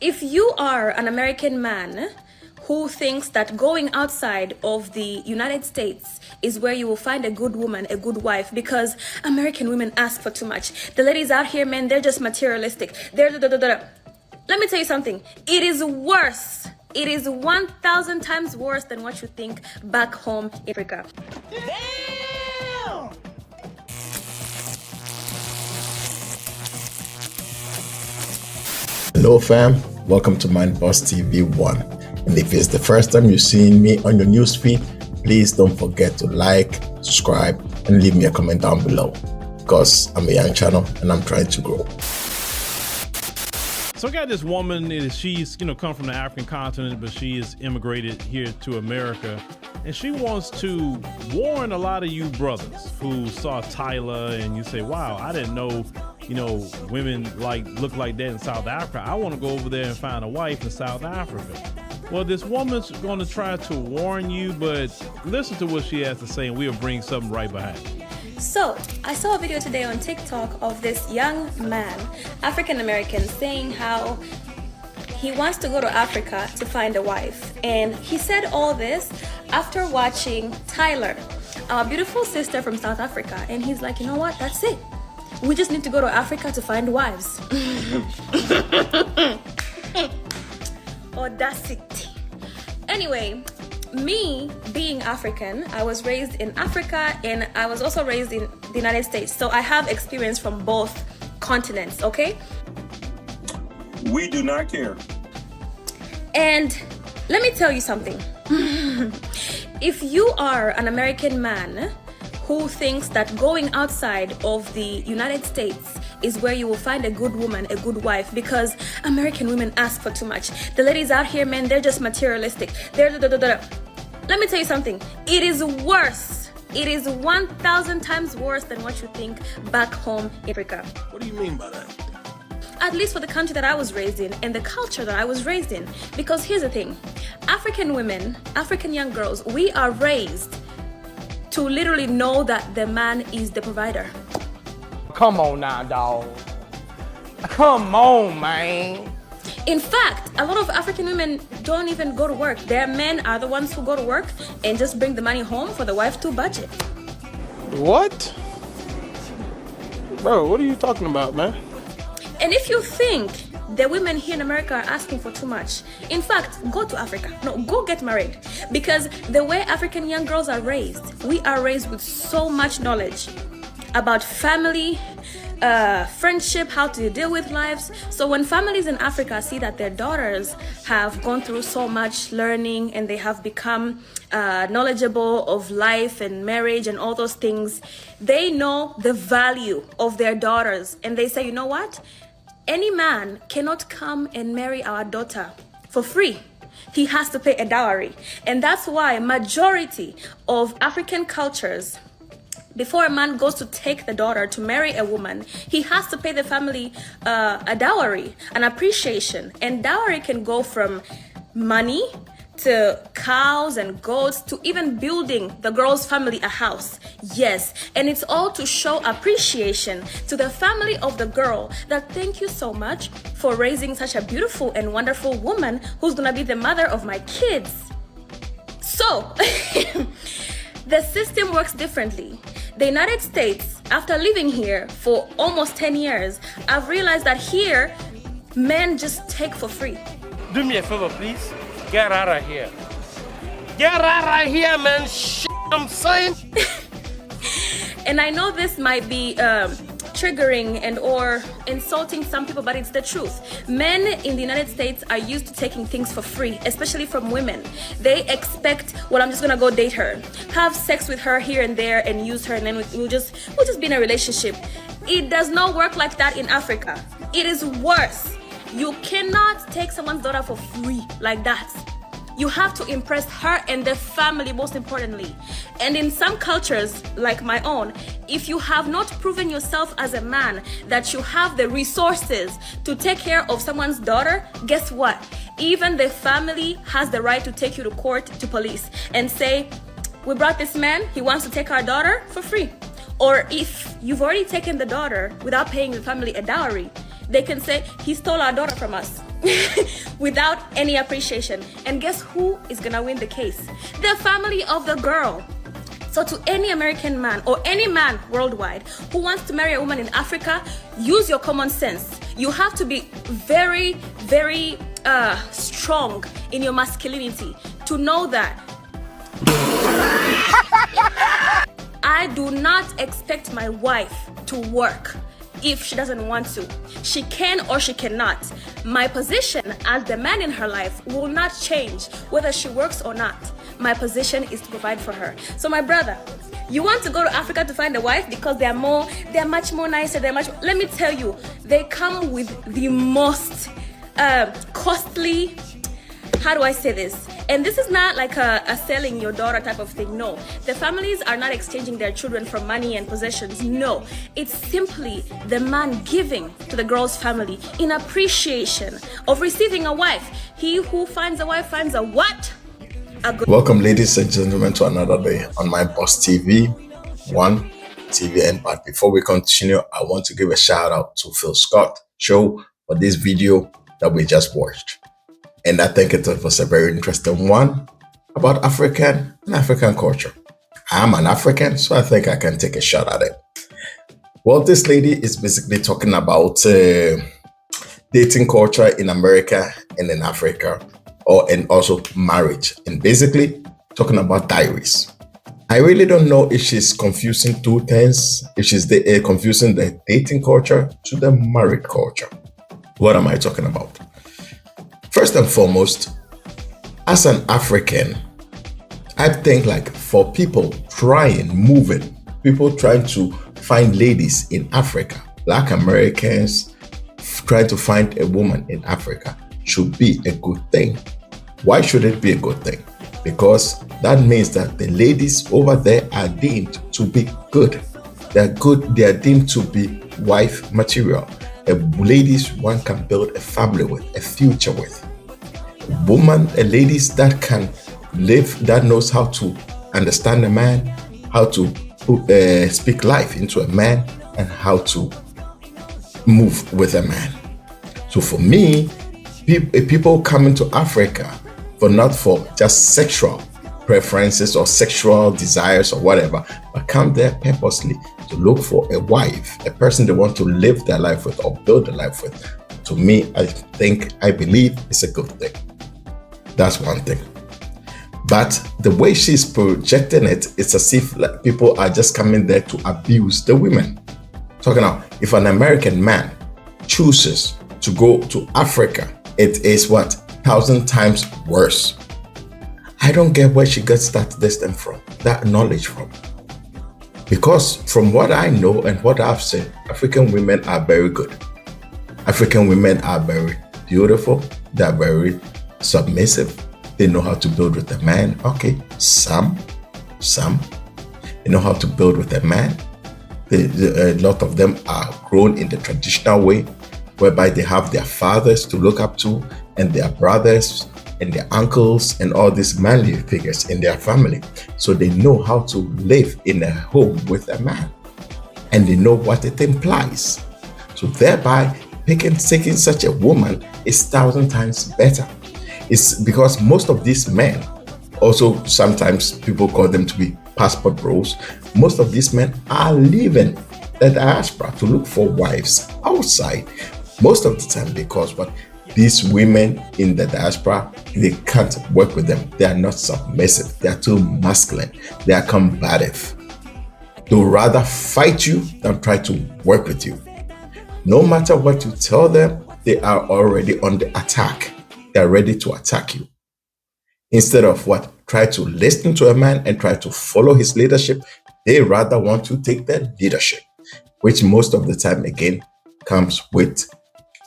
If you are an American man who thinks that going outside of the United States is where you will find a good woman, a good wife, because American women ask for too much. The ladies out here, man, they're just materialistic. Let me tell you something. It is worse. It is 1,000 times worse than what you think back home in Africa. Damn! Hello fam, welcome to Mind Boss TV 1. And if it's the first time you're seeing me on your newsfeed, please don't forget to like, subscribe, and leave me a comment down below, because I'm a young channel and I'm trying to grow. So I got this woman, she's come from the African continent, but she is immigrated here to America, and she wants to warn a lot of you brothers who saw Tyler and you say, wow, I didn't know women look like that in South Africa. I want to go over there and find a wife in South Africa. Well, this woman's going to try to warn you, but listen to what she has to say and we'll bring something right behind it. So, I saw a video today on TikTok of this young man, African American, saying how he wants to go to Africa to find a wife. And he said all this after watching Tyler, our beautiful sister from South Africa. And he's like, you know what? That's it. We just need to go to Africa to find wives. Audacity. Anyway, me being African, I was raised in Africa and I was also raised in the United States. So I have experience from both continents, okay? We do not care. And let me tell you something. If you are an American man who thinks that going outside of the United States is where you will find a good woman, a good wife, because American women ask for too much. The ladies out here, man, they're just materialistic. Let me tell you something. It is worse. It is 1,000 times worse than what you think back home in Africa. What do you mean by that? At least for the country that I was raised in and the culture that I was raised in. Because here's the thing. African women, African young girls, we are raised to literally know that the man is the provider. Come on now, dog. Come on, man. In fact, a lot of African women don't even go to work. Their men are the ones who go to work and just bring the money home for the wife to budget. What? Bro, what are you talking about, man? And if you think the women here in America are asking for too much, in fact, go to Africa. No, go get married. Because the way African young girls are raised, we are raised with so much knowledge about family, friendship, how to deal with lives. So when families in Africa see that their daughters have gone through so much learning and they have become knowledgeable of life and marriage and all those things, they know the value of their daughters. And they say, you know what? Any man cannot come and marry our daughter for free. He has to pay a dowry. And that's why majority of African cultures, before a man goes to take the daughter to marry a woman, he has to pay the family a dowry, an appreciation. And dowry can go from money to cows and goats to even building the girl's family a house. Yes, and it's all to show appreciation to the family of the girl that thank you so much for raising such a beautiful and wonderful woman who's gonna be the mother of my kids. So, the system works differently. The United States, after living here for almost 10 years, I've realized that here, men just take for free. Do me a favor, please. Get out of here. Get out of here, man. Shit, I'm saying. And I know this might be triggering and or insulting some people, but it's the truth. Men in the United States are used to taking things for free, especially from women. They expect, well, I'm just gonna go date her, have sex with her here and there and use her, and then we'll just be in a relationship. It does not work like that in Africa. It is worse. You cannot take someone's daughter for free like that. You have to impress her and the family, most importantly. And in some cultures, like my own, if you have not proven yourself as a man that you have the resources to take care of someone's daughter, guess what? Even the family has the right to take you to court, to police, and say, we brought this man, he wants to take our daughter for free. Or if you've already taken the daughter without paying the family a dowry, they can say, he stole our daughter from us. without any appreciation. And guess who is gonna win the case? The family of the girl. So to any American man or any man worldwide who wants to marry a woman in Africa, use your common sense. You have to be very, very strong in your masculinity to know that I do not expect my wife to work if she doesn't want to. She can or she cannot. My position as the man in her life will not change whether she works or not. My position is to provide for her. So my brother, you want to go to Africa to find a wife because they're much more nicer, let me tell you, they come with the most costly, how do I say this? And this is not like a selling your daughter type of thing. No, the families are not exchanging their children for money and possessions. No, it's simply the man giving to the girl's family in appreciation of receiving a wife. He who finds a wife finds a what? A good. Welcome, ladies and gentlemen, to another day on My Boss TV 1 TV. And but before we continue, I want to give a shout out to Phil Scott show for this video that we just watched. And I think it was a very interesting one about African and African culture. I'm an African, so I think I can take a shot at it. Well, this lady is basically talking about dating culture in America and in Africa, and also marriage, and basically talking about diaries. I really don't know if she's confusing two things, if she's confusing the dating culture to the married culture. What am I talking about? First and foremost, as an African, I think like for people people trying to find ladies in Africa, Black Americans trying to find a woman in Africa should be a good thing. Why should it be a good thing? Because that means that the ladies over there are deemed to be good. They're good, they are deemed to be wife material. Ladies one can build a family with, a future with. Ladies that can live, that knows how to understand a man, how to speak life into a man, and how to move with a man. So for me, people coming to Africa not for just sexual preferences or sexual desires or whatever, but come there purposely to look for a wife, a person they want to live their life with or build a life with. To me, I believe it's a good thing. That's one thing. But the way she's projecting it, it's as if like people are just coming there to abuse the women. Talking now, if an American man chooses to go to Africa, it is 1,000 times worse. I don't get where she gets that knowledge from. Because from what I know and what I've seen, African women are very good. African women are very beautiful. They're very submissive. They know how to build with a man. Okay, some. They know how to build with a man. A lot of them are grown in the traditional way, whereby they have their fathers to look up to and their brothers and their uncles and all these manly figures in their family. So they know how to live in a home with a man, and they know what it implies. So thereby, taking such a woman is 1,000 times better. It's because most of these men, also sometimes people call them to be passport bros, most of these men are leaving the diaspora to look for wives outside. Most of the time because these women in the diaspora, they can't work with them. They are not submissive. They are too masculine. They are combative. They would rather fight you than try to work with you. No matter what you tell them, they are already on the attack. They are ready to attack you. Instead of try to listen to a man and try to follow his leadership, they rather want to take their leadership, which most of the time again comes with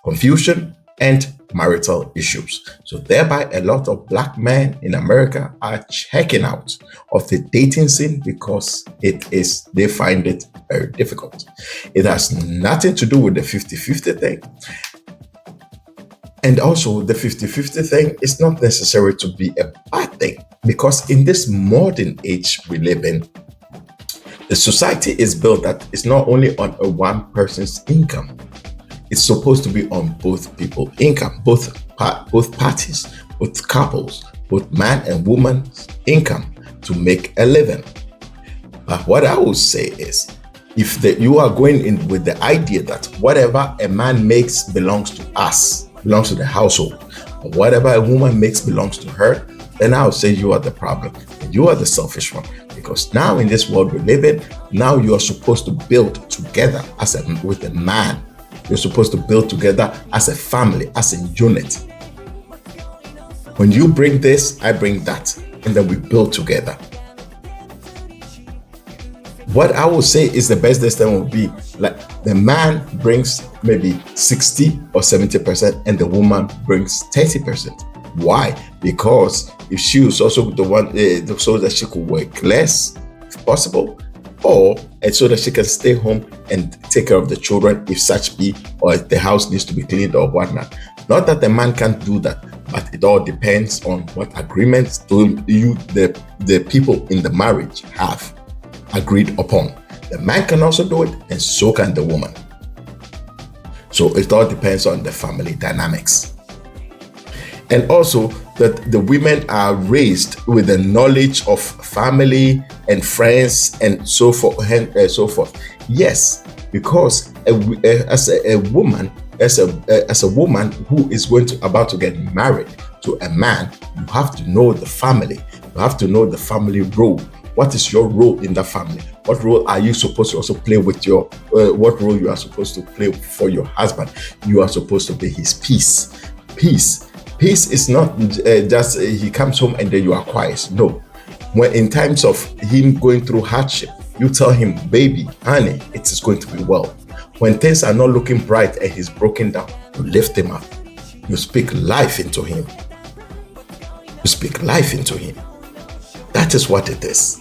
confusion and marital issues. So thereby a lot of Black men in America are checking out of the dating scene because they find it very difficult. It has nothing to do with the 50-50 thing. And also the 50-50 thing is not necessary to be a bad thing, because in this modern age we live in, the society is built that it's not only on a one person's income. It's supposed to be on both people income, both parties, both couples, both man and woman's income to make a living. But what I would say is, if you are going in with the idea that whatever a man makes belongs to us, belongs to the household, or whatever a woman makes belongs to her, then I would say you are the problem. You are the selfish one. Because now in this world we live in, now you are supposed to build together with a man. You're supposed to build together as a family, as a unit. When you bring this, I bring that, and then we build together. What I would say is the best this time would be like the man brings maybe 60 or 70% and the woman brings 30%. Why? Because if she was also the one, so that she could work less if possible, or and so that she can stay home and take care of the children if such be, or if the house needs to be cleaned or whatnot. Not that the man can't do that, but it all depends on what agreements the people in the marriage have agreed upon. The man can also do it, and so can the woman. So it all depends on the family dynamics. And also that the women are raised with the knowledge of family and friends and so forth and so forth. Yes, because as a woman who is about to get married to a man, you have to know the family. You have to know the family role. What is your role in the family? What role are you supposed to also play with your? What role you are supposed to play for your husband? You are supposed to be his peace. Peace is not just he comes home and then you are quiet. No. When in times of him going through hardship, you tell him, baby, honey, it is going to be well. When things are not looking bright and he's broken down, you lift him up. You speak life into him. You speak life into him. That is what it is.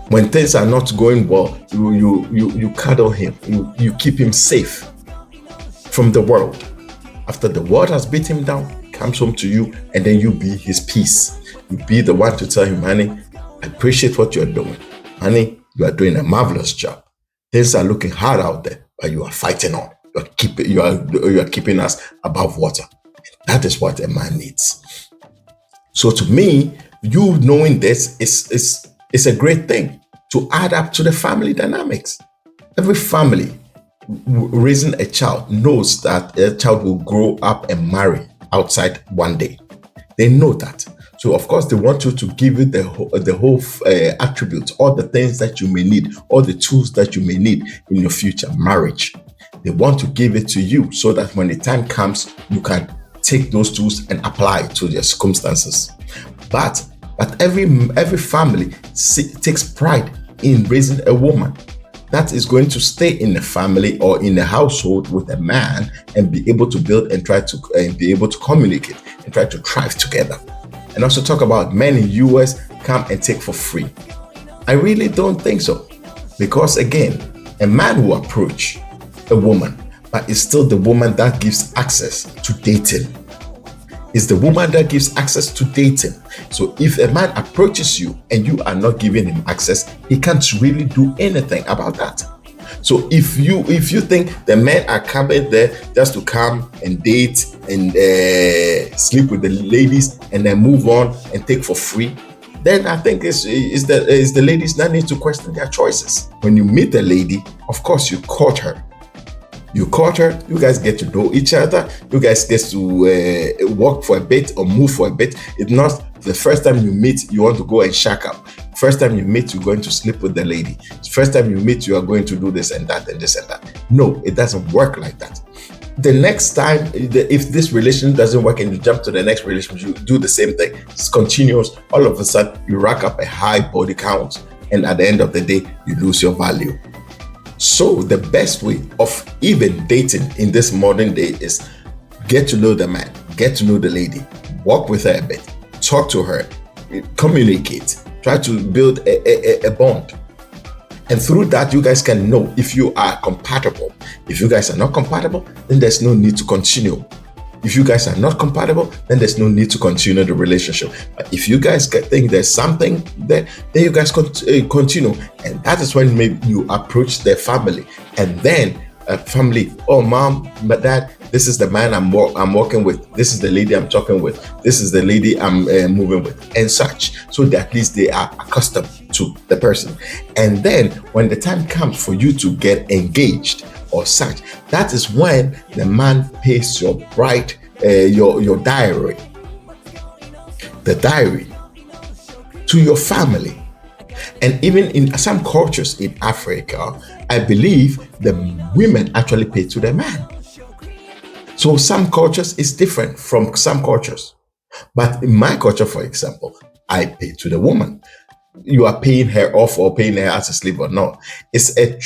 When things are not going well, you cuddle him. You keep him safe from the world. After the world has beat him down, he comes home to you, and then you be his peace. You be the one to tell him, honey, I appreciate what you're doing. Honey, you are doing a marvelous job. Things are looking hard out there, but you are fighting on. You are keeping us above water. That is what a man needs. So to me, you knowing this is a great thing to add up to the family dynamics. Every family raising a child knows that a child will grow up and marry outside one day. They know that. So of course they want you to give you the whole attributes, all the things that you may need, all the tools that you may need in your future marriage. They want to give it to you so that when the time comes, you can take those tools and apply it to their circumstances. But every family takes pride in raising a woman that is going to stay in the family or in the household with a man and be able to build and try to be able to communicate and try to thrive together. And also talk about men in US come and take for free. I really don't think so. Because again, a man will approach a woman, but it's still the woman that gives access to dating. It's the woman that gives access to dating. So if a man approaches you and you are not giving him access, he can't really do anything about that. So if you think the men are coming there just to come and date and sleep with the ladies and then move on and take for free, then I think it's the ladies that need to question their choices. When you meet a lady, of course you court her. You guys get to know each other, you guys get to walk for a bit or move for a bit. It's not the first time you meet, you want to go and shack up. First time you meet, you're going to sleep with the lady. First time you meet, you are going to do this and that and this and that. No, it doesn't work like that. The next time, if this relationship doesn't work and you jump to the next relationship, you do the same thing. It's continuous. All of a sudden, you rack up a high body count. And at the end of the day, you lose your value. So the best way of even dating in this modern day is get to know the man, get to know the lady, walk with her a bit, talk to her, communicate, try to build a bond. And through that, you guys can know if you are compatible. If you guys are not compatible, then there's no need to continue. If you guys are not compatible, then there's no need to continue the relationship. But if you guys think there's something there, then you guys continue. And that is when maybe you approach their family. And then family. Oh, mom, but dad, this is the man I'm working with. This is the lady I'm talking with. This is the lady I'm moving with, and such. So that at least they are accustomed to the person. And then when the time comes for you to get engaged or such, that is when the man pays your bride, your dowry, the dowry to your family. And even in some cultures in Africa, I believe the women actually pay to the man. So some cultures is different from some cultures. But in my culture, for example, I pay to the woman. You are paying her off or paying her as a slave or not. It's a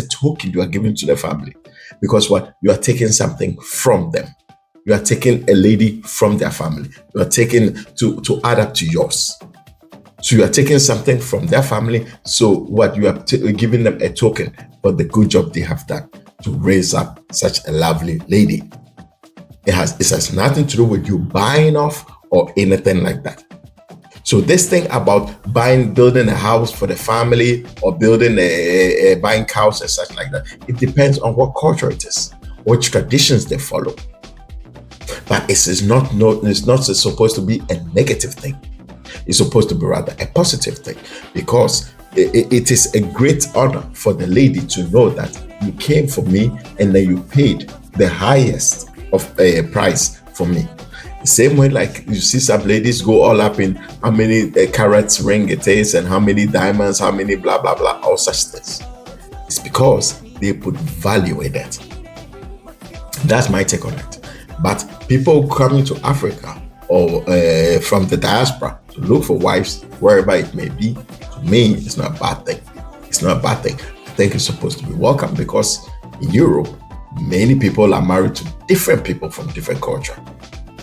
token you are giving to the family, because what you are taking something from them. You are taking a lady from their family. You are taking to add up to yours. So you are taking something from their family. So what you are giving them a token for the good job they have done to raise up such a lovely lady. It has nothing to do with you buying off or anything like that. So this thing about building a house for the family or building buying cows and such like that, it depends on what culture it is, which traditions they follow. But it's not supposed to be a negative thing. It's supposed to be rather a positive thing, because it is a great honor for the lady to know that you came for me and then you paid the highest of a price for me. The same way, like you see some ladies go all up in how many carats ring it is and how many diamonds, how many blah blah blah, all such things. It's because they put value in it. That's my take on it. But people coming to Africa or from the diaspora to look for wives wherever it may be, to me, it's not a bad thing. It's not a bad thing. I think it's supposed to be welcome, because in Europe, many people are married to different people from different culture.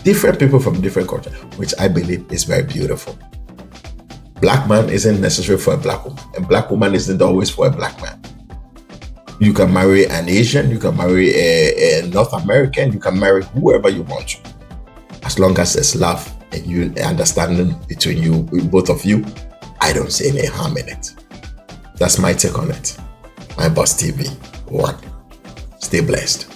Different people from different culture, which I believe is very beautiful. Black man isn't necessary for a black woman, and black woman isn't always for a black man. You can marry an Asian, you can marry a North American, you can marry whoever you want to. As long as there's love and you understanding between you, both of you, I don't see any harm in it. That's my take on it. My Boss TV 1. Stay blessed.